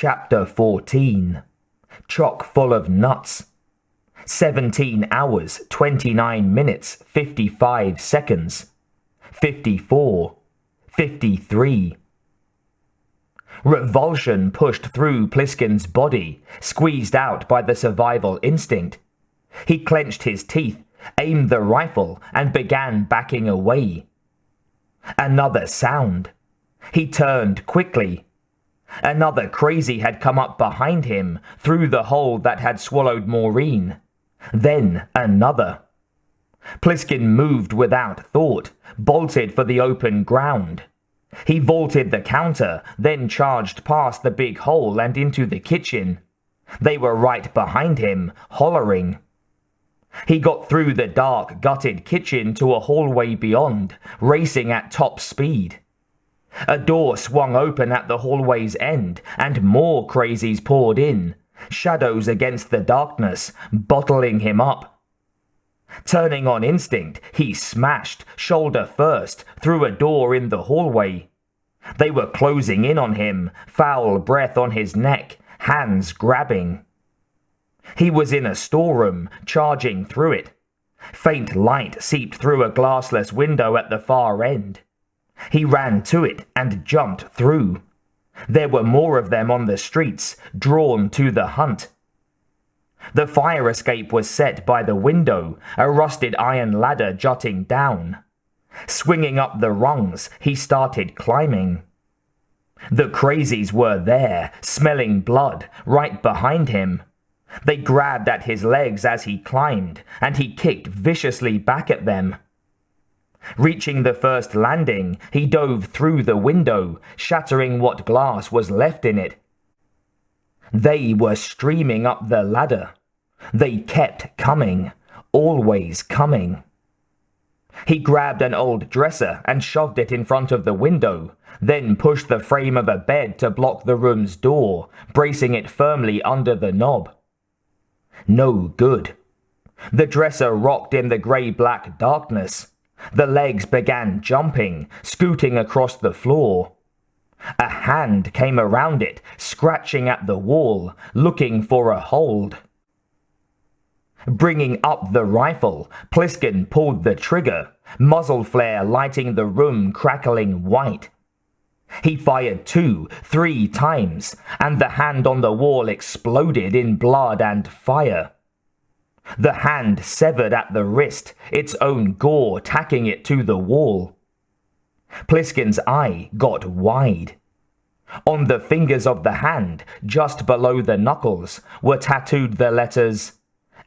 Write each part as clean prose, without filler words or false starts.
Chapter 14. Chock full of nuts. 17 hours, 29 minutes, 55 seconds. 54. 53. Revulsion pushed through Plissken's body, squeezed out by the survival instinct. He clenched his teeth, aimed the rifle, and began backing away. Another sound. He turned quickly. Another crazy had come up behind him, through the hole that had swallowed Maureen. Then another. Plissken moved without thought, bolted for the open ground. He vaulted the counter, then charged past the big hole and into the kitchen. They were right behind him, hollering. He got through the dark, gutted kitchen to a hallway beyond, racing at top speed. A door swung open at the hallway's end, and more crazies poured in, shadows against the darkness, bottling him up. Turning on instinct, he smashed, shoulder first, through a door in the hallway. They were closing in on him, foul breath on his neck, hands grabbing. He was in a storeroom, charging through it. Faint light seeped through a glassless window at the far end. He ran to it and jumped through. There were more of them on the streets, drawn to the hunt. The fire escape was set by the window, a rusted iron ladder jutting down. Swinging up the rungs, he started climbing. The crazies were there, smelling blood, right behind him. They grabbed at his legs as he climbed, and he kicked viciously back at them. Reaching the first landing, he dove through the window, shattering what glass was left in it. They were streaming up the ladder. They kept coming, always coming. He grabbed an old dresser and shoved it in front of the window, then pushed the frame of a bed to block the room's door, bracing it firmly under the knob. No good. The dresser rocked in the grey-black darkness. The legs began jumping, scooting across the floor. A hand came around it, scratching at the wall, looking for a hold. Bringing up the rifle, Plissken pulled the trigger, muzzle flare lighting the room crackling white. He fired 2, 3 times, and the hand on the wall exploded in blood and fire. The hand severed at the wrist, its own gore tacking it to the wall. Plissken's eye got wide. On the fingers of the hand, just below the knuckles, were tattooed the letters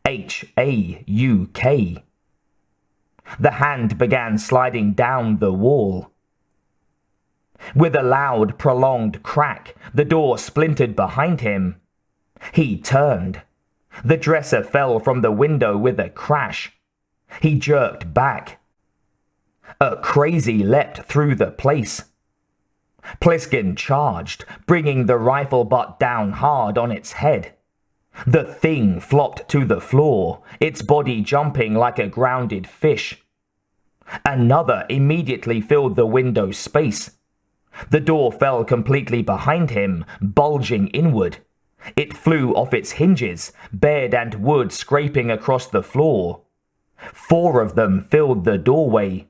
H-A-U-K. The hand began sliding down the wall. With a loud, prolonged crack, the door splintered behind him. He turned. The dresser fell from the window with a crash. He jerked back. A crazy leapt through the place. Plissken charged, bringing the rifle butt down hard on its head. The thing flopped to the floor, its body jumping like a grounded fish. Another immediately filled the window space. The door fell completely behind him, bulging inward. It flew off its hinges, bed and wood scraping across the floor. 4 of them filled the doorway.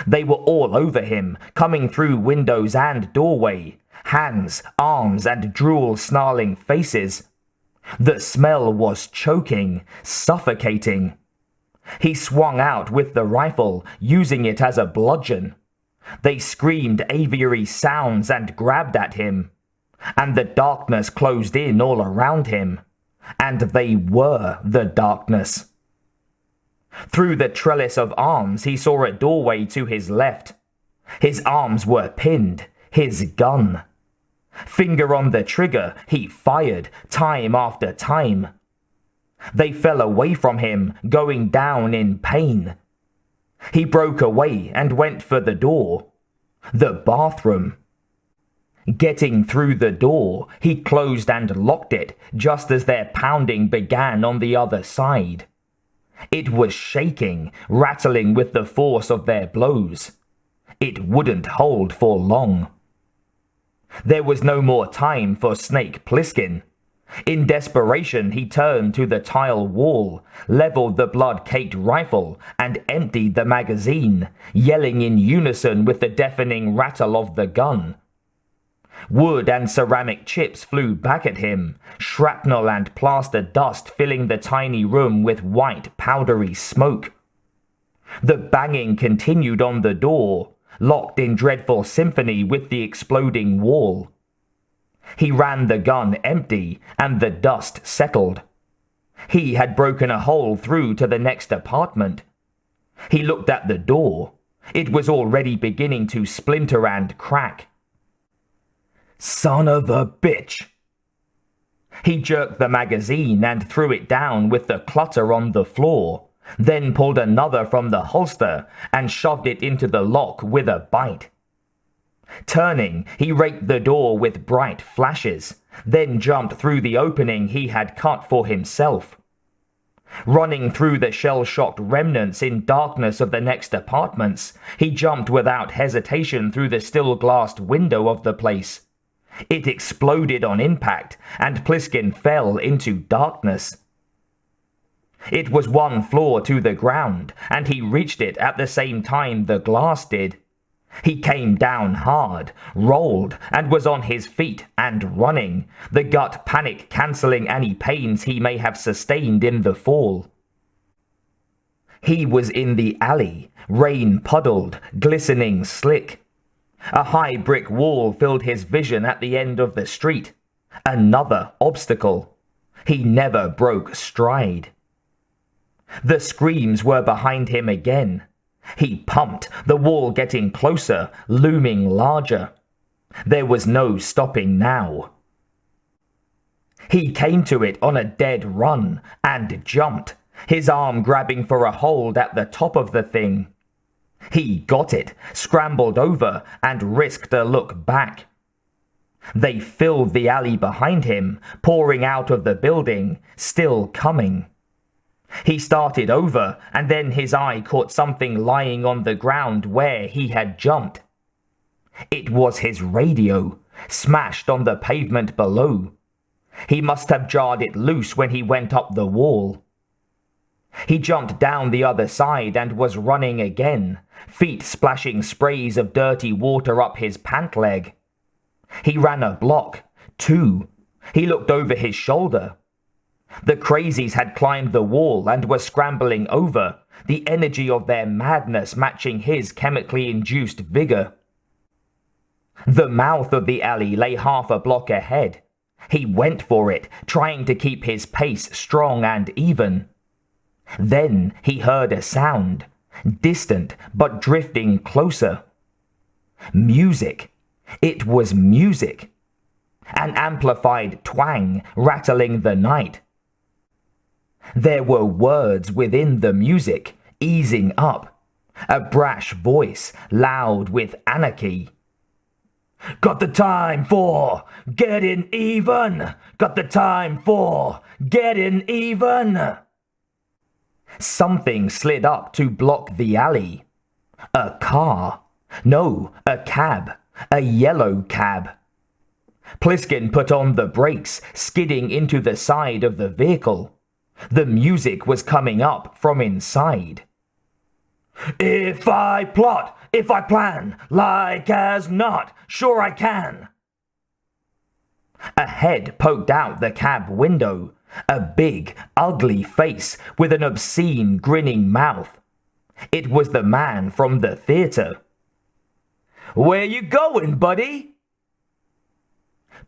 They were all over him, coming through windows and doorway, hands, arms, and drool-snarling faces. The smell was choking, suffocating. He swung out with the rifle, using it as a bludgeon. They screamed aviary sounds and grabbed at him. And the darkness closed in all around him. And they were the darkness. Through the trellis of arms, he saw a doorway to his left. His arms were pinned, his gun. Finger on the trigger, he fired, time after time. They fell away from him, going down in pain. He broke away and went for the door. The bathroom. Getting through the door, he closed and locked it just as their pounding began on the other side. It was shaking, rattling with the force of their blows. It wouldn't hold for long. There was no more time for Snake Plissken. In desperation, he turned to the tile wall, leveled the blood-caked rifle, and emptied the magazine, yelling in unison with the deafening rattle of the gun. Wood and ceramic chips flew back at him, shrapnel and plaster dust filling the tiny room with white, powdery smoke. The banging continued on the door, locked in dreadful symphony with the exploding wall. He ran the gun empty, and the dust settled. He had broken a hole through to the next apartment. He looked at the door. It was already beginning to splinter and crack. Son of a bitch! He jerked the magazine and threw it down with the clutter on the floor, then pulled another from the holster and shoved it into the lock with a bite. Turning, he raked the door with bright flashes, then jumped through the opening he had cut for himself. Running through the shell-shocked remnants in darkness of the next apartments, he jumped without hesitation through the still-glassed window of the place. It exploded on impact, and Plissken fell into darkness. It was one floor to the ground, and he reached it at the same time the glass did. He came down hard, rolled, and was on his feet and running, the gut panic cancelling any pains he may have sustained in the fall. He was in the alley, rain-puddled, glistening slick. A high brick wall filled his vision at the end of the street. Another obstacle. He never broke stride. The screams were behind him again. He pumped, the wall getting closer, looming larger. There was no stopping now. He came to it on a dead run and jumped, his arm grabbing for a hold at the top of the thing. He got it, scrambled over, and risked a look back. They filled the alley behind him, pouring out of the building, still coming. He started over, and then his eye caught something lying on the ground where he had jumped. It was his radio, smashed on the pavement below. He must have jarred it loose when he went up the wall. He jumped down the other side and was running again, feet splashing sprays of dirty water up his pant leg. He ran a block, two. He looked over his shoulder. The crazies had climbed the wall and were scrambling over, the energy of their madness matching his chemically induced vigor. The mouth of the alley lay half a block ahead. He went for it, trying to keep his pace strong and even. Then he heard a sound, distant but drifting closer. Music. It was music. An amplified twang rattling the night. There were words within the music, easing up. A brash voice, loud with anarchy. Got the time for getting even. Got the time for getting even. Something slid up to block the alley. A car. No, a cab. A yellow cab. Plissken put on the brakes, skidding into the side of the vehicle. The music was coming up from inside. If I plot, if I plan, like as not, sure I can. A head poked out the cab window, a big, ugly face with an obscene, grinning mouth. It was the man from the theater. Where you going, buddy?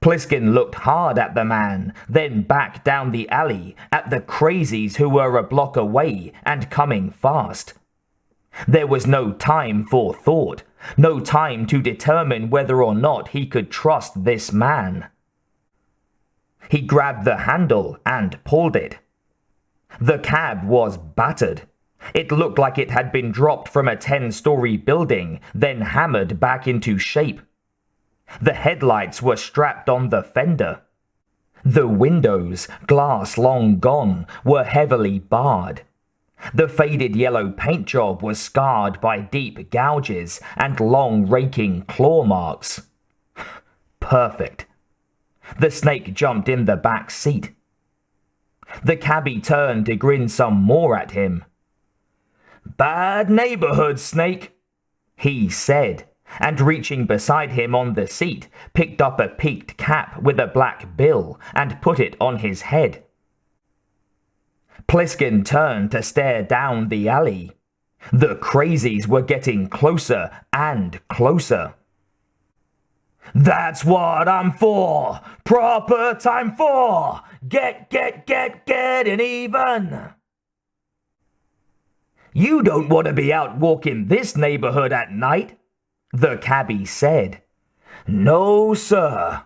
Plissken looked hard at the man, then back down the alley at the crazies who were a block away and coming fast. There was no time for thought, no time to determine whether or not he could trust this man. He grabbed the handle and pulled it. The cab was battered. It looked like it had been dropped from a 10-story building, then hammered back into shape. The headlights were strapped on the fender. The windows, glass long gone, were heavily barred. The faded yellow paint job was scarred by deep gouges and long raking claw marks. Perfect. The snake jumped in the back seat. The cabbie turned to grin some more at him. "Bad neighborhood, Snake," he said, and reaching beside him on the seat, picked up a peaked cap with a black bill and put it on his head. Plissken turned to stare down the alley. The crazies were getting closer and closer. "That's what I'm for! Proper time for! Getting even!" "You don't want to be out walking this neighborhood at night," the cabbie said. "No, sir."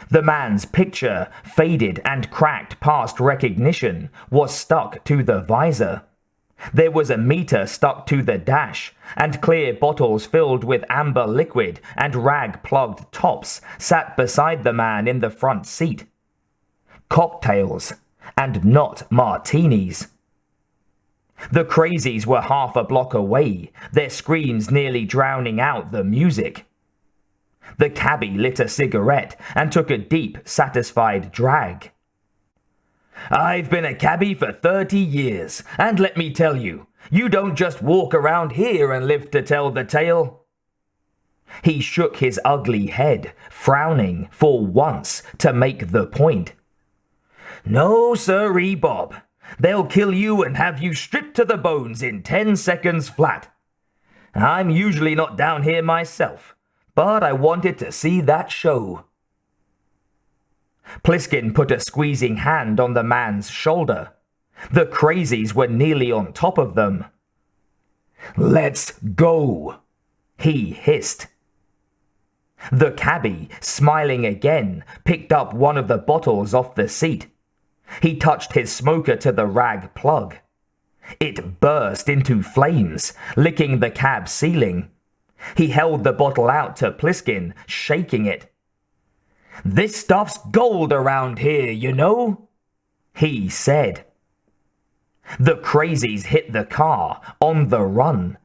The man's picture, faded and cracked past recognition, was stuck to the visor. There was a meter stuck to the dash, and clear bottles filled with amber liquid and rag-plugged tops sat beside the man in the front seat. Cocktails, and not martinis. The crazies were half a block away, their screams nearly drowning out the music. The cabbie lit a cigarette and took a deep, satisfied drag. "I've been a cabbie for 30 years, and let me tell you, you don't just walk around here and live to tell the tale." He shook his ugly head, frowning, for once, to make the point. "No, sirree, Bob. They'll kill you and have you stripped to the bones in 10 seconds flat. I'm usually not down here myself, but I wanted to see that show." Plissken put a squeezing hand on the man's shoulder. The crazies were nearly on top of them. "Let's go," he hissed. The cabbie, smiling again, picked up one of the bottles off the seat. He touched his smoker to the rag plug. It burst into flames, licking the cab ceiling. He held the bottle out to Plissken, shaking it. "This stuff's gold around here, you know," he said. The crazies hit the car, on the run.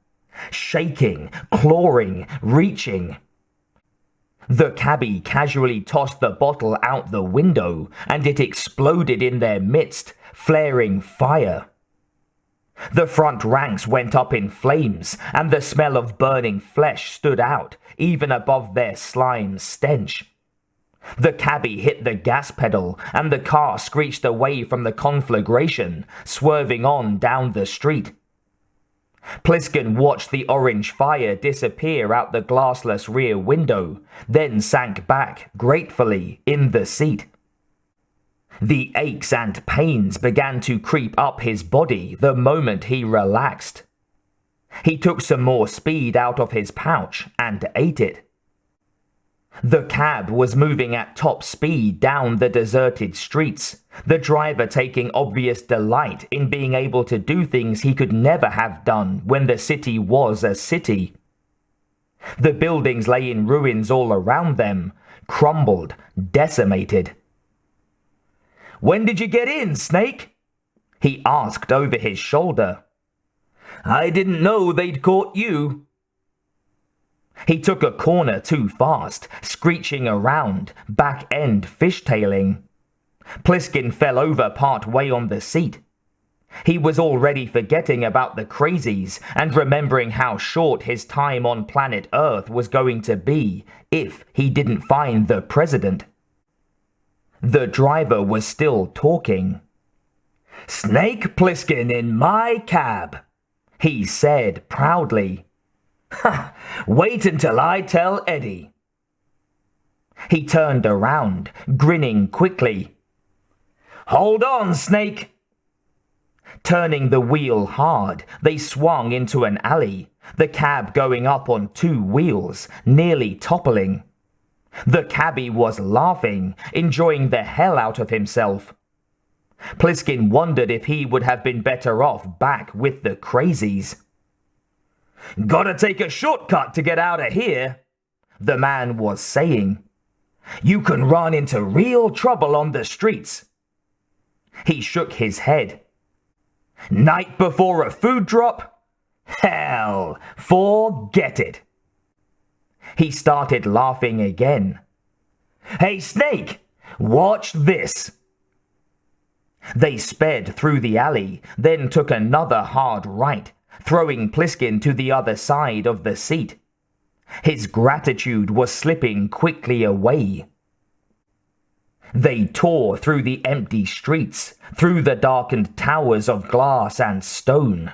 Shaking, clawing, reaching. The cabbie casually tossed the bottle out the window, and it exploded in their midst, flaring fire. The front ranks went up in flames, and the smell of burning flesh stood out, even above their slime stench. The cabbie hit the gas pedal, and the car screeched away from the conflagration, swerving on down the street. Plissken watched the orange fire disappear out the glassless rear window, then sank back gratefully in the seat. The aches and pains began to creep up his body the moment he relaxed. He took some more speed out of his pouch and ate it. The cab was moving at top speed down the deserted streets, the driver taking obvious delight in being able to do things he could never have done when the city was a city. The buildings lay in ruins all around them, crumbled, decimated. "When did you get in, Snake?" he asked over his shoulder. "I didn't know they'd caught you." He took a corner too fast, screeching around, back end fishtailing. Plissken fell over part way on the seat. He was already forgetting about the crazies and remembering how short his time on planet Earth was going to be if he didn't find the president. The driver was still talking. "Snake Plissken in my cab," he said proudly. "Ha! Wait until I tell Eddie." He turned around, grinning quickly. "Hold on, Snake." Turning the wheel hard, they swung into an alley, the cab going up on 2 wheels, nearly toppling. The cabbie was laughing, enjoying the hell out of himself. Plissken wondered if he would have been better off back with the crazies. "Gotta take a shortcut to get out of here," the man was saying. "You can run into real trouble on the streets." He shook his head. "Night before a food drop? Hell, forget it." He started laughing again. "Hey, Snake, watch this." They sped through the alley, then took another hard right, throwing Plissken to the other side of the seat. His gratitude was slipping quickly away. They tore through the empty streets, through the darkened towers of glass and stone.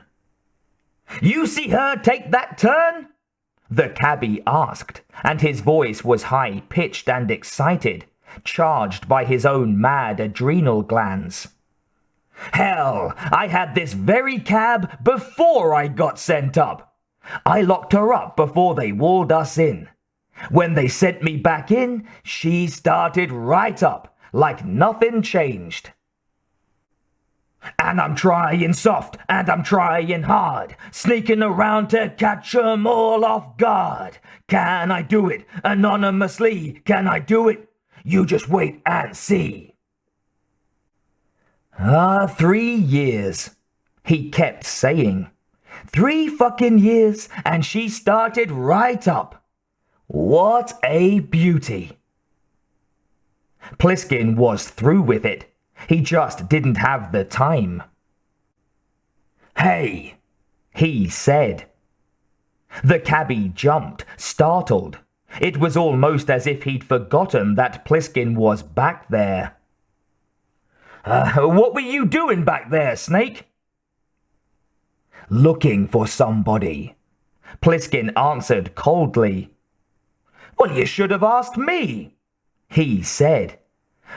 "You see her take that turn?" the cabbie asked, and his voice was high-pitched and excited, charged by his own mad adrenal glands. "Hell, I had this very cab before I got sent up. I locked her up before they walled us in. When they sent me back in, she started right up, like nothing changed. And I'm trying soft, and I'm trying hard, sneaking around to catch 'em all off guard. Can I do it anonymously? Can I do it? You just wait and see." 3 years, he kept saying. 3 fucking years, and she started right up. What a beauty. Plissken was through with it. He just didn't have the time. "Hey," he said. The cabbie jumped, startled. It was almost as if he'd forgotten that Plissken was back there. What were you doing back there, Snake?" "Looking for somebody," Plissken answered coldly. "Well, you should have asked me," he said.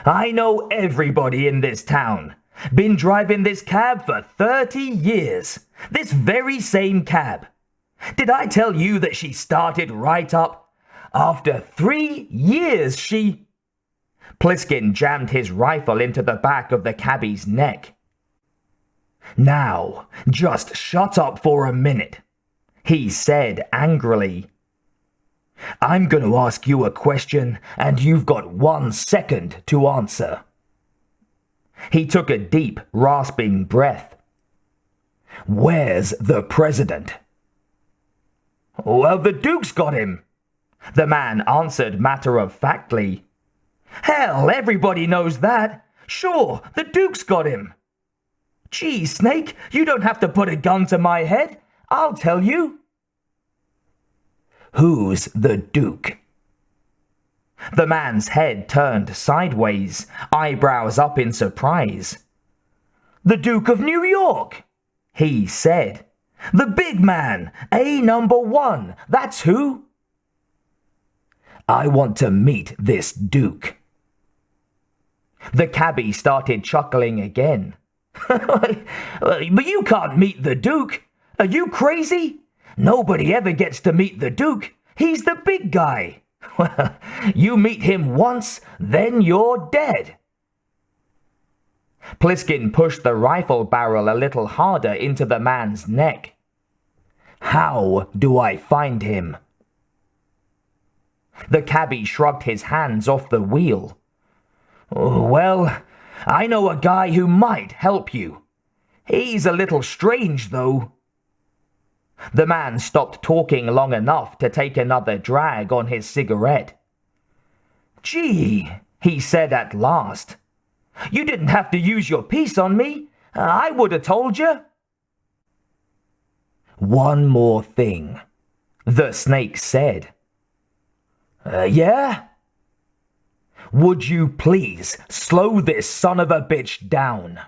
"I know everybody in this town. Been driving this cab for 30 years. This very same cab. Did I tell you that she started right up? After 3 years she—" Plissken jammed his rifle into the back of the cabbie's neck. "Now, just shut up for a minute," he said angrily. "I'm going to ask you a question, and you've got 1 second to answer." He took a deep, rasping breath. "Where's the president?" "Well, the Duke's got him," the man answered matter-of-factly. "Hell, everybody knows that. Sure, the Duke's got him." "Gee, Snake, you don't have to put a gun to my head. I'll tell you." "Who's the Duke?" The man's head turned sideways, eyebrows up in surprise. "The Duke of New York," he said. "The big man, A#1, that's who." "I want to meet this Duke." The cabbie started chuckling again. "But you can't meet the Duke. Are you crazy? Nobody ever gets to meet the Duke. He's the big guy. Well, you meet him once, then you're dead." Plissken pushed the rifle barrel a little harder into the man's neck. "How do I find him?" The cabbie shrugged his hands off the wheel. "Well, I know a guy who might help you. He's a little strange, though." The man stopped talking long enough to take another drag on his cigarette. "Gee," he said at last. "You didn't have to use your piece on me. I would have told you." "One more thing," the snake said. Yeah? Would you please slow this son of a bitch down?"